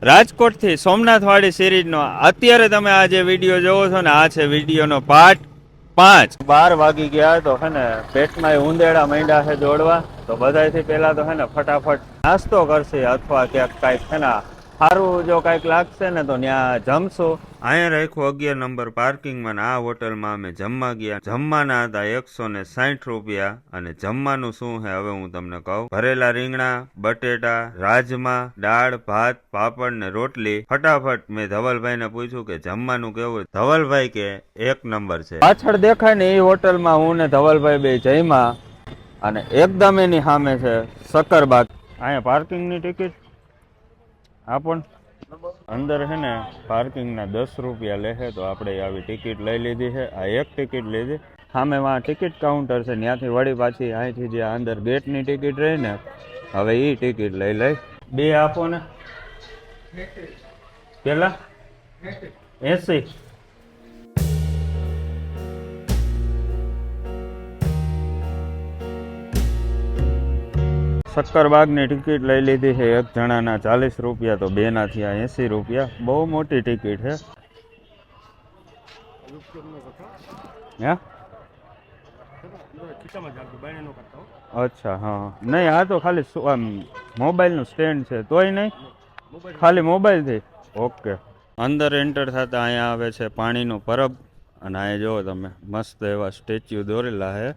રાજકોટથી સોમનાથવાડી સિરીઝનો અત્યારે તમે આ જે વિડીયો જોવો છો ને, આ છે વિડીયોનો પાર્ટ 5. 12 વાગી ગયા તો હે ને પેટમાં ઉંદેડા માંડ્યા છે દોડવા. તો બધાથી પહેલા તો હે ને ફટાફટ નાસ્તો કરશે અથવા ક્યાંક કાંઈક છે ને સારું જો કાંઈક લાગશે ને તો ત્યાં જમશું. અહીંયા રાખ્યું 11 નંબર પાર્કિંગમાં. આ હોટલમાં અમે જમવા ગયા. જમવાના હતા 160 રૂપિયા. અને જમવાનું શું છે હવે હું તમને કહું. ભરેલા રીંગણા, બટેટા, રાજમા, દાળ, ભાત, પાપડ ને રોટલી. ફટાફટ મેં ધવલભાઈને પૂછ્યું કે જમવાનું કેવું. ધવલભાઈ કે 1 નંબર છે. પાછળ દેખાય ને એ હોટલમાં હું ને ધવલભાઈ બે જમ્યા. અને એકદમ એની સામે છે સક્કરબાગ. અહીંયા પાર્કિંગની ટિકિટ આપણ અંદર છે ને પાર્કિંગના 10 રૂપિયા લે છે. તો આપણે આવી ટિકિટ લઈ લીધી છે. આ એક ટિકિટ લીધી. સામે ટિકિટ કાઉન્ટર છે, ત્યાંથી વળી પાછી અહીંથી જે અંદર ગેટની ટિકિટ રહી ને, હવે એ ટિકિટ લઈ. બે આપો ને. પેલા 80. સક્કરબાગની ટિકિટ લઈ લીધી છે. એક જણાના 40 રૂપિયા, તો બે ના થયા 80 રૂપિયા. બહુ મોટી ટિકિટ છે. અચ્છા, હા. નહીં, આ તો ખાલી મોબાઈલનું સ્ટેન્ડ છે. તોય નહીં, ખાલી મોબાઈલથી. ઓકે. અંદર એન્ટર થતા અહીંયા આવે છે પાણીનો પરબ. અને અહીંયા જુઓ તમે મસ્ત એવા સ્ટેચ્યુ દોરેલા છે.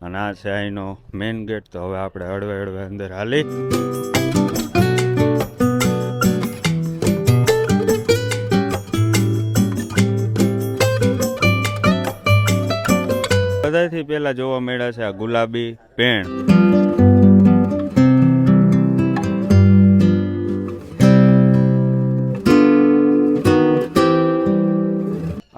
અને આ છે અહીંનો મેઇન ગેટ. તો હવે આપણે હળવે અંદર હાલી. બધાથી પહેલા જોવા મળ્યા છે આ ગુલાબી પેણ.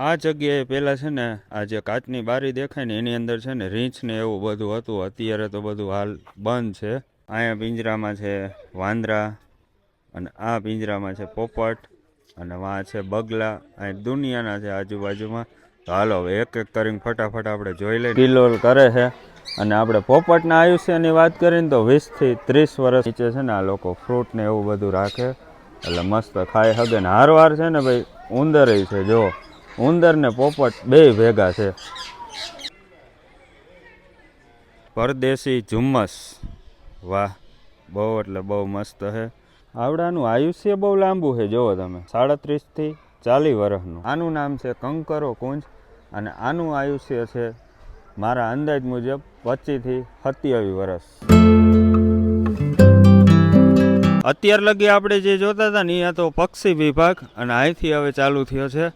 આ જગ્યાએ પહેલાં છે ને આ જે કાચની બારી દેખાય ને એની અંદર છે ને રીંછ ને એવું બધું હતું. અત્યારે તો બધું હાલ બંધ છે. અહીંયા પિંજરામાં છે વાંદરા, અને આ પિંજરામાં છે પોપટ, અને વાં છે બગલા. અહીં દુનિયાના છે આજુબાજુમાં. તો હાલો હવે એક કરીને ફટાફટ આપણે જોઈ લઈએ. કિલોલ કરે છે. અને આપણે પોપટના આયુષ્યની વાત કરીને તો 20 થી 30 વર્ષ નીચે છે ને આ લોકો ફ્રૂટ ને એવું બધું રાખે, એટલે મસ્ત ખાઈ શકે. ને હારવાર છે ને ભાઈ ઉંદર છે. જો ઉંદર ને પોપટ બે ભેગા છે. પરદેશી ઝુમ્મસ. વાહ, બહુ એટલે બહુ મસ્ત છે. આવડાનું આયુષ્ય બહુ લાંબુ છે. જુઓ તમે 37 થી 40 વર્ષનું. આનું નામ છે કંકરો કુંજ. અને આનું આયુષ્ય છે મારા અંદાજ મુજબ 25 થી 27 વર્ષ. અત્યાર લગી આપણે જે જોતા હતા ને એ તો પક્ષી વિભાગ, અને અહીંથી હવે ચાલુ થયો છે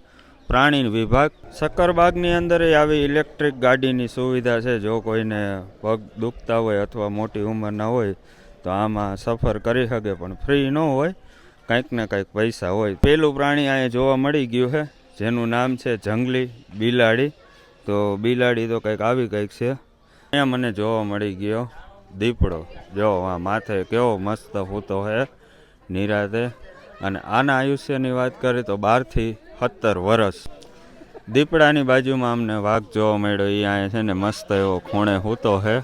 પ્રાણી વિભાગ. સક્કરબાગની અંદર આવી ઇલેક્ટ્રિક ગાડીની સુવિધા છે. જો કોઈને પગ દુખતા હોય અથવા મોટી ઉંમરના હોય તો આમાં સફર કરી શકે, પણ ફ્રી ન હોય, કંઈક ને કંઈક પૈસા હોય. પેલું પ્રાણી અહીંયા જોવા મળી ગયું છે જેનું નામ છે જંગલી બિલાડી. તો બિલાડી તો કંઈક આવી કંઈક છે. અહીંયા મને જોવા મળી ગયો દીપડો. જો આ માથે કેવો મસ્ત ફૂતો છે નિરાતે. અને આના આયુષ્યની વાત કરીએ તો 12 થી 17 વર્ષ. દીપડાની બાજુમાં અમને વાઘ જોવા મળ્યો. એ અહીંયા છે ને મસ્ત એવો ખૂણે હૂતો છે.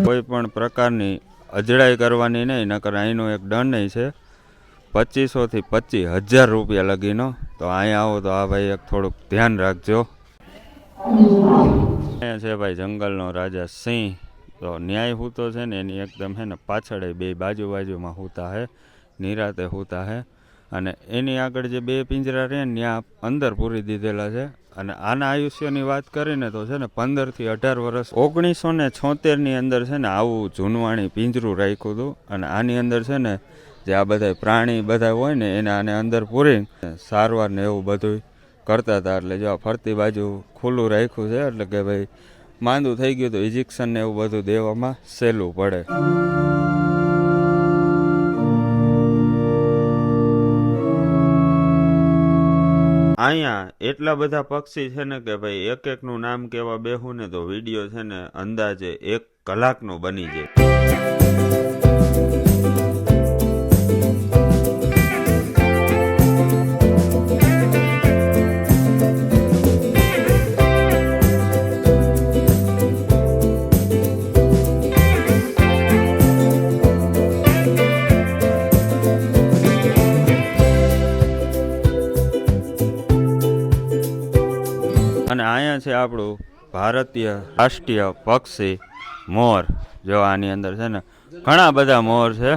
કોઈ પણ પ્રકારની અજડાઈ કરવાની નહીં, નકર અહીંનો એક દંડ છે 2500 થી 25,000 રૂપિયા લગીનો. તો અહીંયા આવો તો આ ભાઈ એક થોડુંક ધ્યાન રાખજો. અહીંયા છે ભાઈ જંગલનો રાજા સિંહ. તો ન્યાય હૂતો છે ને એની એકદમ છે ને પાછળ બે બાજુમાં હૂતા છે, નિરાતે હૂતા છે. અને એની આગળ જે બે પિંજરા રહે ને ત્યાં અંદર પૂરી દીધેલા છે. અને આના આયુષ્યની વાત કરીને તો છે ને 15 થી 18 વર્ષ. 1976ની અંદર છે ને આવું જૂનવાણી પિંજરું રાખ્યું હતું. અને આની અંદર છે ને જે આ બધા પ્રાણી બધા હોય ને એને આને અંદર પૂરી સારવાર ને એવું બધું કરતા હતા. એટલે જો ફરતી બાજુ ખુલ્લું રાખ્યું છે, એટલે કે ભાઈ માંદું થઈ ગયું તો ઇન્જેક્શન ને એવું બધું દેવામાં સહેલું પડે. અહીંયા એટલા બધા પક્ષી છે ને કે ભાઈ એક એકનું નામ કહેવા બેહું ને તો વિડીયો છે ને અંદાજે 1 કલાકનો બની જાય. અહીંયા છે આપણું ભારતીય રાષ્ટ્રીય પક્ષી મોર. જો આની અંદર છે ને ઘણા બધા મોર છે.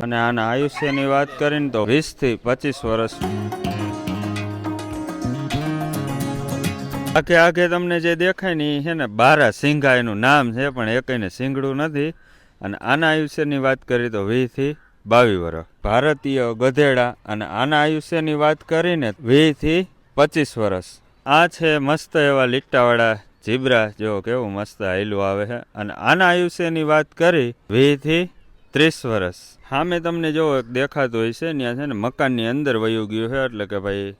અને આના આયુષ્યની વાત કરીને તો 20 થી 25 વર્ષ. આખે તમને જે દેખાય ને એ છે ને બારા સિંઘા એનું નામ છે, પણ એકઈને સિંગડું નથી. અને આના આયુષ્યની વાત કરી તો 20 થી 22 વર્ષ. ભારતીય ગધેડા અને આના આયુષ્યની વાત કરીને 20 થી 25 વર્ષ. આ છે મસ્ત એવા લીટાવાળા ઝીબ્રા. જો કેવું મસ્ત હાયલું આવે છે. અને આના આયુષ્યની વાત કરી 20 થી 30 વર્ષ. સામે તમને જો એક દેખાતું હોય છે ત્યાં છે ને મકાનની અંદર વયું ગયું છે, એટલે કે ભાઈ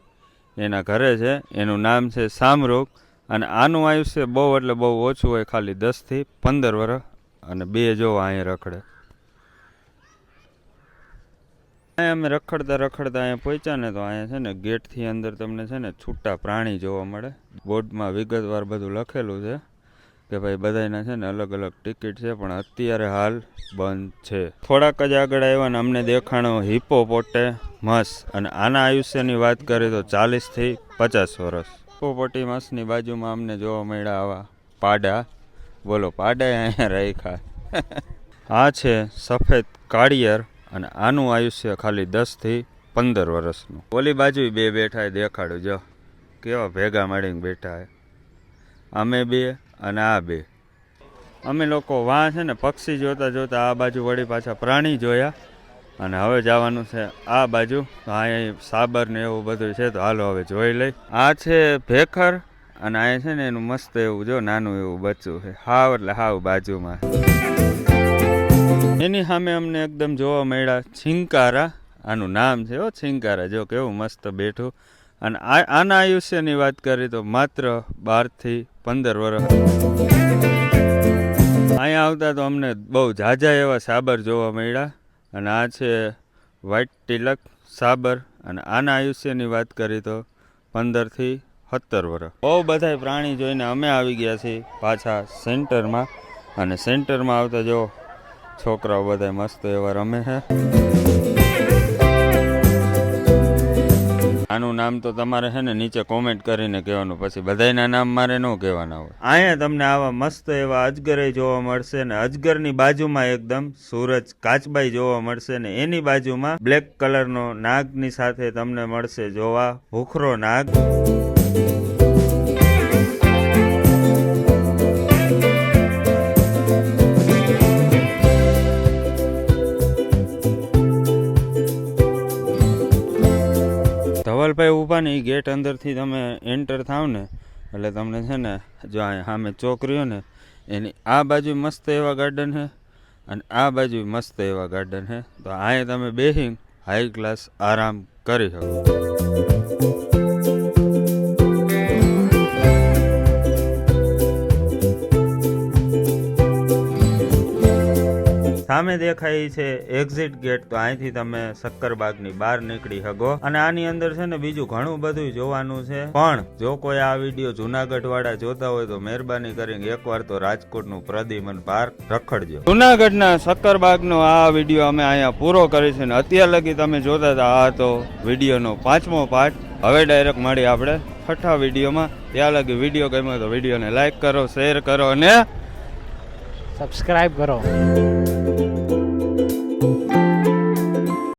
એના ઘરે છે. એનું નામ છે શામરૂખ. અને આનું આયુષ્ય બહુ એટલે બહુ ઓછું હોય, ખાલી 10 થી 15 વર્ષ. અને બે જોવા અહીં રખડે. અમે રખડતા અહીંયા પહોંચ્યા ને તો અહીંયા છે ને ગેટથી અંદર તમને છે ને છૂટા પ્રાણી જોવા મળે. બોર્ડમાં વિગતવાર બધું લખેલું છે કે ભાઈ બધાના છે ને અલગ અલગ ટિકિટ છે, પણ અત્યારે હાલ બંધ છે. થોડાક જ આગળ આવ્યા ને અમને દેખાણો હિપ્પોપોટેમસ. અને આના આયુષ્યની વાત કરીએ તો 40 થી 50 વર્ષ. હિપ્પોપોટેમસની બાજુમાં અમને જોવા મળ્યા આવા પાડા. બોલો, પાડા અહીંયા રાખ્યા. આ છે સફેદ કાળિયર. અને આનું આયુષ્ય ખાલી 10 થી 15 વર્ષનું. ઓલી બાજુ બે બેઠા દેખાડું. જો કેવા ભેગા મળીને બેઠા. અમે બે અને આ બે. અમે લોકો વાં છે ને પક્ષી જોતા જોતા આ બાજુ વળી પાછા પ્રાણી જોયા. અને હવે જવાનું છે આ બાજુ. અહીંયા સાબર ને એવું બધું છે, તો હાલો હવે જોઈ લઈ. આ છે ભેખર. અને અહીંયા છે ને એનું મસ્ત એવું જો નાનું એવું બચ્ચું છે, હાવ એટલે હાવ બાજુમાં. એની સામે અમને એકદમ જોવા મળ્યા છીંકારા. આનું નામ છે છીંકારા. જો કેવું મસ્ત બેઠું. અને આના આયુષ્યની વાત કરી તો માત્ર 12 થી 15 વર્ષ. અહીંયા આવતા તો અમને બહુ ઝાઝા એવા સાબર જોવા મળ્યા. અને આ છે વ્હાઇટ તિલક સાબર. અને આના આયુષ્યની વાત કરી તો 15 થી 17 વર્ષ. બહુ બધા પ્રાણી જોઈને અમે આવી ગયા છીએ પાછા સેન્ટરમાં. અને સેન્ટરમાં આવતા જો છોકરાઓ બધા મસ્ત એવા રમે છે. આનું નામ તો તમારે છે ને નીચે કોમેન્ટ કરીને કહેવાનું, પછી બધાના નામ મારે ન કહેવાના હોય. અહીંયા તમને આવા મસ્ત એવા અજગરે જોવા મળશે. ને અજગરની બાજુમાં એકદમ સૂરજ કાચબાઈ જોવા મળશે. ને એની બાજુમાં બ્લેક કલરનો નાગની સાથે તમને મળશે જોવા ભૂખરો નાગ. ધવલભાઈ ઊભા ને એ ગેટ અંદરથી તમે એન્ટર થાવ ને એટલે તમને છે ને જો અહીંયા સામે ચોકરીઓ ને એની આ બાજુ મસ્ત એવા ગાર્ડન છે. અને આ બાજુ મસ્ત એવા ગાર્ડન છે. તો અહીંયા તમે બેસીને હાઈ ક્લાસ આરામ કરી શકો. સામે દેખાય છે એક્ઝિટ ગેટ. તો અહીંથી તમે શક્કરબાગની બહાર નીકળી શકો. અને આની અંદર છે ને બીજું ઘણું બધું જોવાનું છે. પણ જો કોઈ આ વિડીયો જુનાગઢ વાળા જોતા હોય તો મહેરબાની કરીને એકવાર તો રાજકોટનું પ્રદ્યુમન પાર્ક રખડજો. જુનાગઢના શક્કરબાગનો આ વિડીયો અમે અહીંયા પૂરો કરી છે. ને અત્યાર લગી તમે જોતા હતા આ તો વિડીયોનો 5મો પાર્ટ. હવે ડાયરેક્ટ મળી આપણે 6થા વિડીયોમાં. ત્યાં લગી વિડીયો ગમ્યો તો વિડીયોને લાઈક કરો, શેર કરો અને સબસ્ક્રાઇબ કરો.